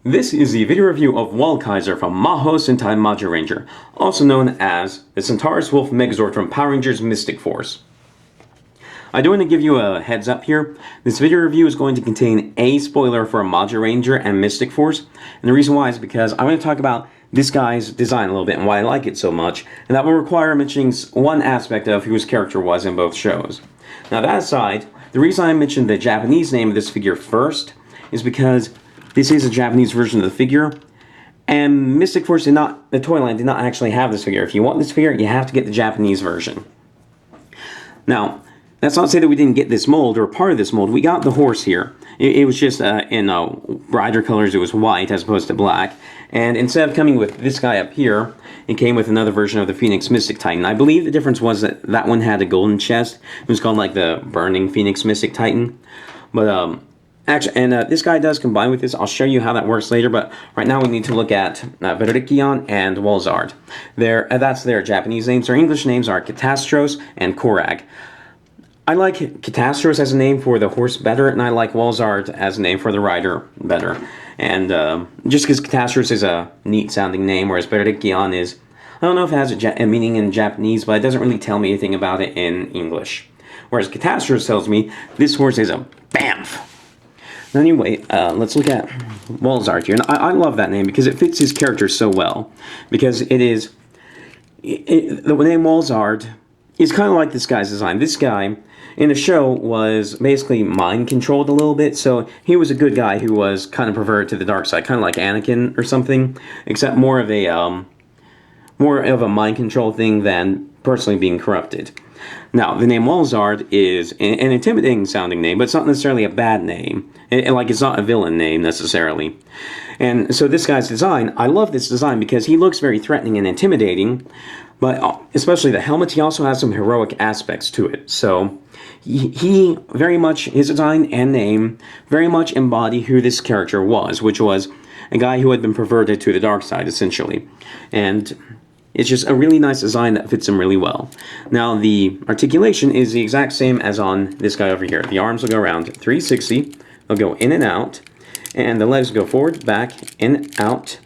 This is the video review of Wolkaiser from Mahou Sentai Magiranger, also known as the Centaurus Wolf Megazord from Power Rangers Mystic Force. I do want to give you a heads up here. This video review is going to contain a spoiler for Magiranger and Mystic Force, and the reason why is because I want to talk about this guy's design a little bit and why I like it so much, and that will require mentioning one aspect of who his character was in both shows. Now that aside, the reason I mentioned the Japanese name of this figure first is because this is a Japanese version of the figure, and Mystic Force did not, the toy line did not actually have this figure. If you want this figure, you have to get the Japanese version. Now, that's not to say that we didn't get this mold, or part of this mold. We got the horse here. It was just in brighter colors, it was white as opposed to black. And instead of coming with this guy up here, it came with another version of the Phoenix Mystic Titan. I believe the difference was that that one had a golden chest. It was called like the Burning Phoenix Mystic Titan. But, actually, and this guy does combine with this. I'll show you how that works later, but right now we need to look at Articulation and Megazord. That's their Japanese names. Their English names are Centaurus and Korag. I like Centaurus as a name for the horse better, and I like Megazord as a name for the rider better. And just because Centaurus is a neat-sounding name, whereas Articulation is, I don't know if it has a meaning in Japanese, but it doesn't really tell me anything about it in English. Whereas Centaurus tells me this horse is a BAMF! Anyway, let's look at Megazord here. And I love that name because it fits his character so well. Because the name Megazord is kind of like this guy's design. This guy, in the show, was basically mind-controlled a little bit. So he was a good guy who was kind of perverted to the dark side. Kind of like Anakin or something. Except more of a mind control thing than personally being corrupted. Now, the name Megazord is an intimidating sounding name, but it's not necessarily a bad name. It's not a villain name, necessarily. And so this guy's design, I love this design because he looks very threatening and intimidating, but especially the helmet, he also has some heroic aspects to it. So he very much, his design and name, very much embody who this character was, which was a guy who had been perverted to the dark side, essentially. And it's just a really nice design that fits him really well. Now, the articulation is the exact same as on this guy over here. The arms will go around 360, they'll go in and out, and the legs go forward, back, in, out,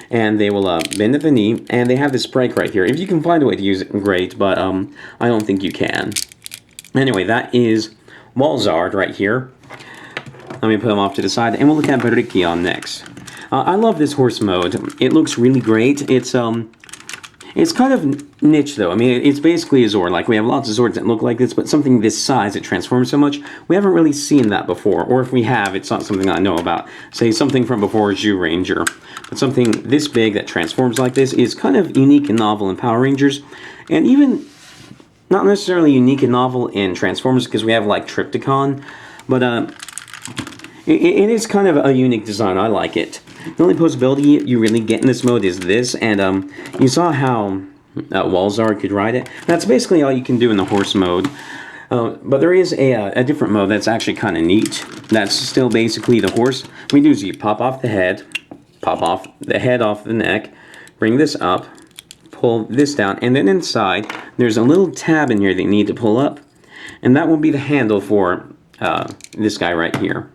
and they will bend at the knee, and they have this break right here. If you can find a way to use it, great, but I don't think you can. Anyway, that is Megazord right here. Let me put him off to the side, and we'll look at Articulation next. I love this horse mode. It looks really great. It's kind of niche, though. I mean, it's basically a Zord. Like, we have lots of Zords that look like this, but something this size that transforms so much, we haven't really seen that before. Or if we have, it's not something I know about. Say, something from before Zyuranger. But something this big that transforms like this is kind of unique and novel in Power Rangers. And even not necessarily unique and novel in Transformers, because we have, like, Triptychon. But, it is kind of a unique design. I like it. The only possibility you really get in this mode is this, and you saw how Megazord could ride it. That's basically all you can do in the horse mode. But there is a different mode that's actually kind of neat. That's still basically the horse. What you do is you pop off the head off the neck, bring this up, pull this down, and then inside there's a little tab in here that you need to pull up, and that will be the handle for this guy right here.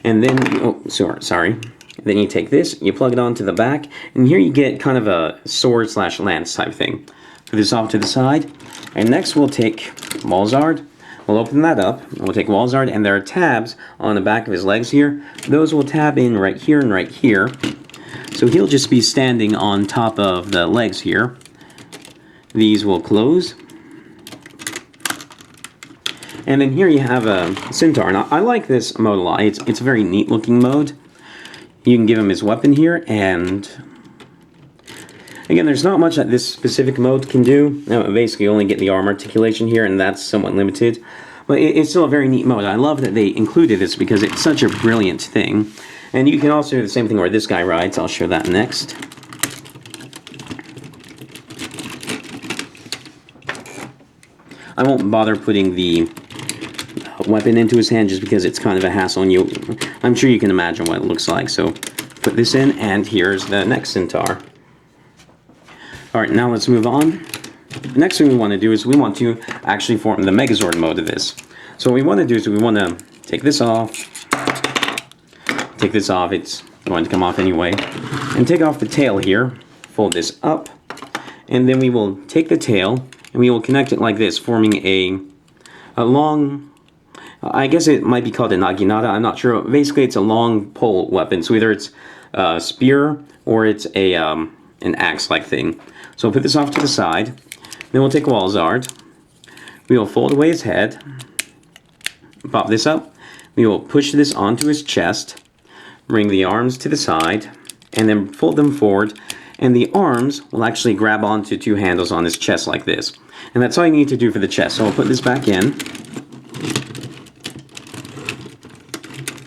And then, then you take this, you plug it onto the back, and here you get kind of a sword/lance type thing. Put this off to the side, and next we'll take Megazord. We'll open that up, we'll take Megazord, and there are tabs on the back of his legs here. Those will tab in right here and right here. So he'll just be standing on top of the legs here. These will close. And then here you have a Centaur. Now, I like this mode a lot. It's a very neat looking mode. You can give him his weapon here, and again, there's not much that this specific mode can do. Basically, you only get the arm articulation here, and that's somewhat limited. But it's still a very neat mode. I love that they included this because it's such a brilliant thing. And you can also do the same thing where this guy rides. I'll show that next. I won't bother putting the weapon into his hand just because it's kind of a hassle, and I'm sure you can imagine what it looks like. So put this in, and here's the next Centaur. Alright, now let's move on. The next thing we want to do is we want to actually form the Megazord mode of this. So what we want to do is we want to take this off. It's going to come off anyway. And take off the tail here, fold this up, and then we will take the tail and we will connect it like this, forming a long, I guess it might be called a naginata, I'm not sure. Basically, it's a long pole weapon, so either it's a spear or it's an axe-like thing. So we'll put this off to the side. Then we'll take Walzard. We will fold away his head, pop this up. We will push this onto his chest, bring the arms to the side, and then fold them forward. And the arms will actually grab onto two handles on his chest like this. And that's all you need to do for the chest. So I'll put this back in.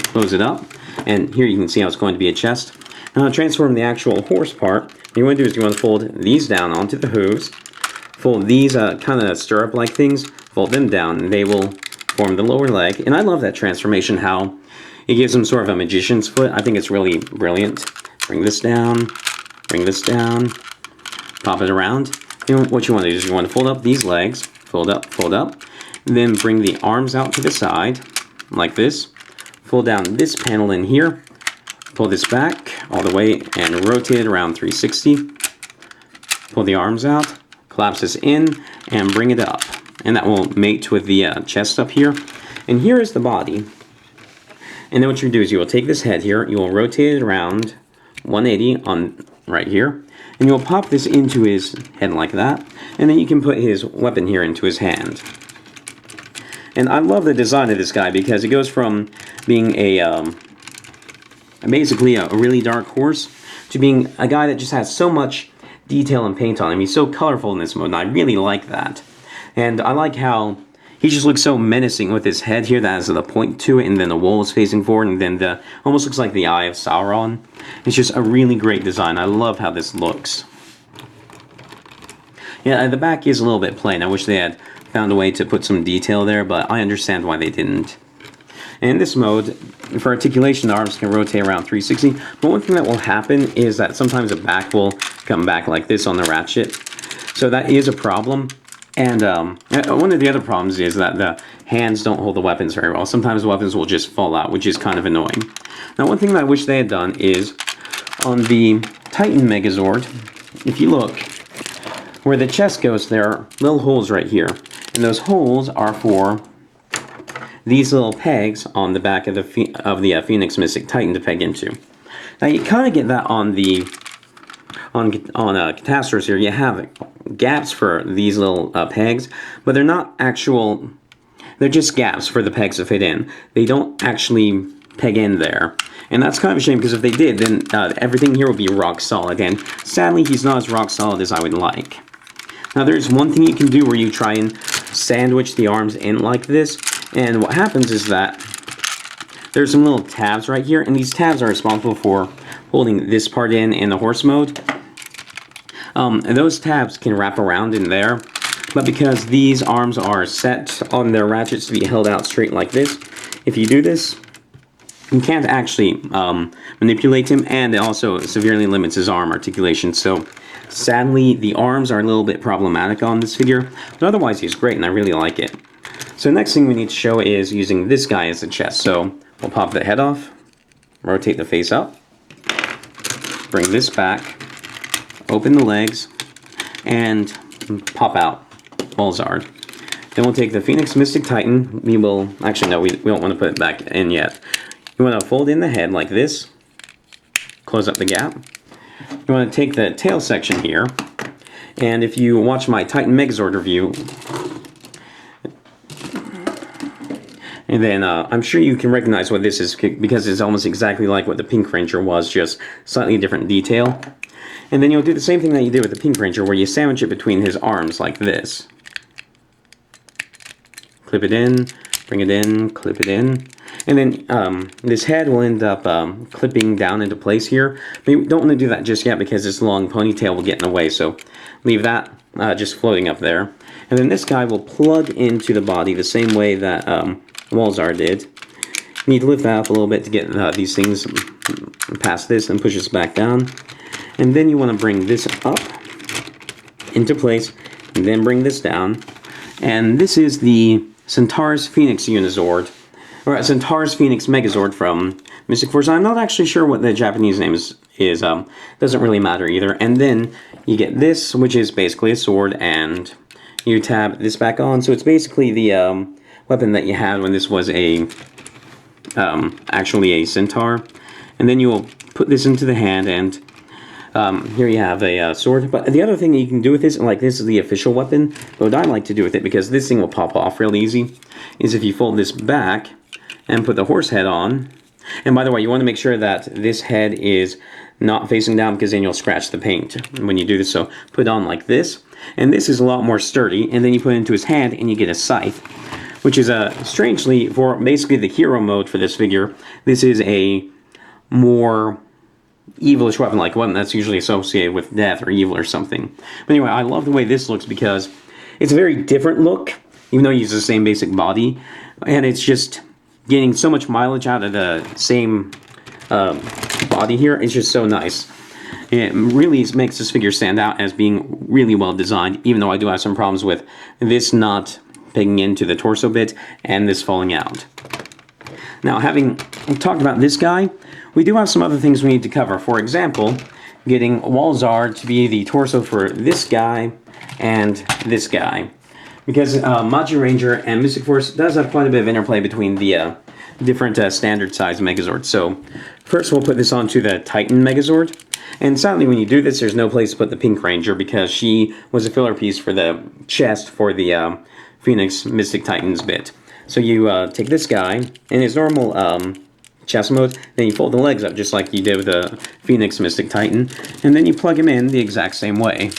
Close it up. And here you can see how it's going to be a chest. Now I'll transform the actual horse part. What you want to do is you want to fold these down onto the hooves. Fold these kind of stirrup-like things. Fold them down, and they will form the lower leg. And I love that transformation, how it gives them sort of a magician's foot. I think it's really brilliant. Bring this down. Bring this down, pop it around. And what you want to do is you want to fold up these legs, fold up, and then bring the arms out to the side, like this. Fold down this panel in here, pull this back all the way and rotate it around 360. Pull the arms out, collapse this in, and bring it up. And that will mate with the chest up here. And here is the body. And then what you do is you will take this head here, you will rotate it around 180 on right here, and you'll pop this into his head like that, and then you can put his weapon here into his hand. And I love the design of this guy because it goes from being basically a really dark horse to being a guy that just has so much detail and paint on him. He's so colorful in this mode, and I really like that. And I like how he just looks so menacing with his head here that has the point to it, and then the wool is facing forward, and then the almost looks like the eye of Sauron. It's just a really great design. I love how this looks. Yeah, the back is a little bit plain. I wish they had found a way to put some detail there, but I understand why they didn't. And in this mode, for articulation, the arms can rotate around 360. But one thing that will happen is that sometimes the back will come back like this on the ratchet. So that is a problem. And one of the other problems is that the hands don't hold the weapons very well. Sometimes weapons will just fall out, which is kind of annoying. Now, one thing that I wish they had done is on the Titan Megazord, if you look, where the chest goes, there are little holes right here. And those holes are for these little pegs on the back of the Phoenix Mystic Titan to peg into. Now, you kind of get that on the Centaurus here. You have gaps for these little pegs, but they're not actual, they're just gaps for the pegs to fit in. They don't actually peg in there. And that's kind of a shame, because if they did, then everything here would be rock solid. And sadly, he's not as rock solid as I would like. Now, there's one thing you can do where you try and sandwich the arms in like this. And what happens is that there's some little tabs right here, and these tabs are responsible for holding this part in the horse mode. And those tabs can wrap around in there, but because these arms are set on their ratchets to be held out straight like this, if you do this, you can't actually manipulate him, and it also severely limits his arm articulation. So sadly, the arms are a little bit problematic on this figure, but otherwise he's great, and I really like it. So the next thing we need to show is using this guy as the chest. So we'll pop the head off, rotate the face up, bring this back, open the legs, and pop out Walzard. Then we'll take the Phoenix Mystic Titan. We will, actually no, we don't want to put it back in yet. You want to fold in the head like this, close up the gap. You want to take the tail section here, and if you watch my Titan Megazord review, and then I'm sure you can recognize what this is, because it's almost exactly like what the Pink Ranger was, just slightly different detail. And then you'll do the same thing that you did with the Pink Ranger, where you sandwich it between his arms like this. Clip it in, bring it in, clip it in. And then this head will end up clipping down into place here. But you don't want to do that just yet, because this long ponytail will get in the way. So leave that just floating up there. And then this guy will plug into the body the same way that Walzard did. You need to lift that up a little bit to get these things past this, and push this back down. And then you want to bring this up into place, and then bring this down. And this is the Centaurus Phoenix Unizord, or Centaurus Phoenix Megazord from Mystic Force. I'm not actually sure what the Japanese name is. Doesn't really matter either. And then you get this, which is basically a sword, and you tab this back on. So it's basically the weapon that you had when this was a actually a centaur. And then you'll put this into the hand, and here you have a sword. But the other thing you can do with this, and like this is the official weapon, but what I like to do with it, because this thing will pop off real easy, is if you fold this back and put the horse head on. And by the way, you want to make sure that this head is not facing down, because then you'll scratch the paint when you do this. So put it on like this, and this is a lot more sturdy. And then you put it into his hand, and you get a scythe, which is strangely, for basically the hero mode for this figure, this is a more evilish weapon, like one that's usually associated with death or evil or something. But anyway, I love the way this looks because it's a very different look, even though it uses the same basic body, and it's just getting so much mileage out of the same body here. It's just so nice. It really makes this figure stand out as being really well designed, even though I do have some problems with this not pegging into the torso bit and this falling out. Now, having talked about this guy, we do have some other things we need to cover. For example, getting Walzard to be the torso for this guy and this guy. Because Magiranger and Mystic Force does have quite a bit of interplay between the different standard size Megazords. So first we'll put this onto the Titan Megazord. And sadly when you do this, there's no place to put the Pink Ranger, because she was a filler piece for the chest for the Phoenix Mystic Titans bit. So you take this guy in his normal chest mode, then you fold the legs up just like you did with the Phoenix Mystic Titan, and then you plug him in the exact same way.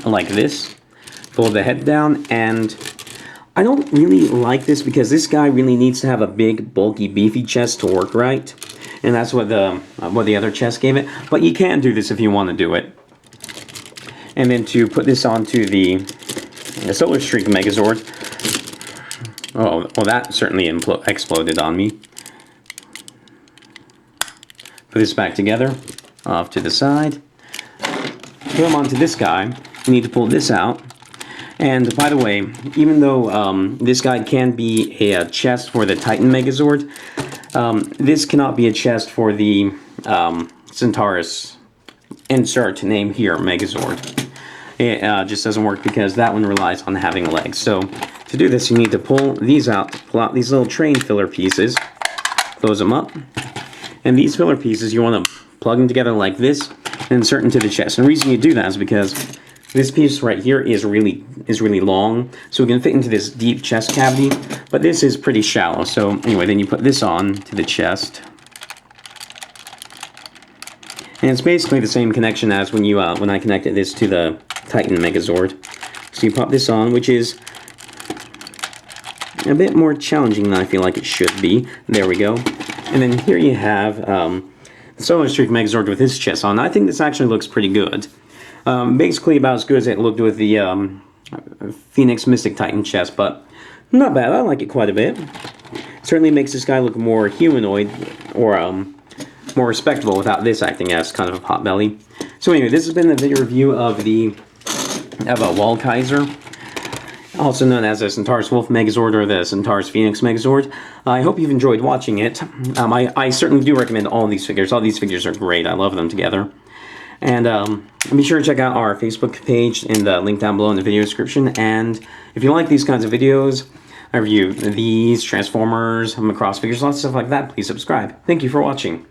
Like this. Fold the head down, and I don't really like this because this guy really needs to have a big, bulky, beefy chest to work right. And that's what the other chest gave it. But you can do this if you want to do it. And then to put this onto the Solar Streak Megazord. Oh, well, that certainly exploded on me. Put this back together, off to the side. Put them onto this guy. You need to pull this out. And by the way, even though this guy can be a chest for the Titan Megazord, this cannot be a chest for the Centaurus insert name here, Megazord. It just doesn't work because that one relies on having legs. So to do this, you need to pull these out, pull out these little train filler pieces, close them up. And these filler pieces, you want to plug them together like this and insert into the chest. And the reason you do that is because this piece right here is really long, so it can fit into this deep chest cavity, but this is pretty shallow. So anyway, then you put this on to the chest. And it's basically the same connection as when you when I connected this to the Titan Megazord. So you pop this on, which is a bit more challenging than I feel like it should be. There we go. And then here you have the Solar Streak Megazord with his chest on. I think this actually looks pretty good. Basically about as good as it looked with the Phoenix Mystic Titan chest, but not bad. I like it quite a bit. Certainly makes this guy look more humanoid, or more respectable without this acting as kind of a pot belly. So anyway, this has been the video review of a Wolkaiser, also known as a Centaurus Wolf Megazord or the Centaurus Phoenix Megazord. I hope you've enjoyed watching it. I certainly do recommend all these figures. All these figures are great. I love them together. And be sure to check out our Facebook page in the link down below in the video description. And if you like these kinds of videos, I review these, Transformers, Macross figures, lots of stuff like that, please subscribe. Thank you for watching.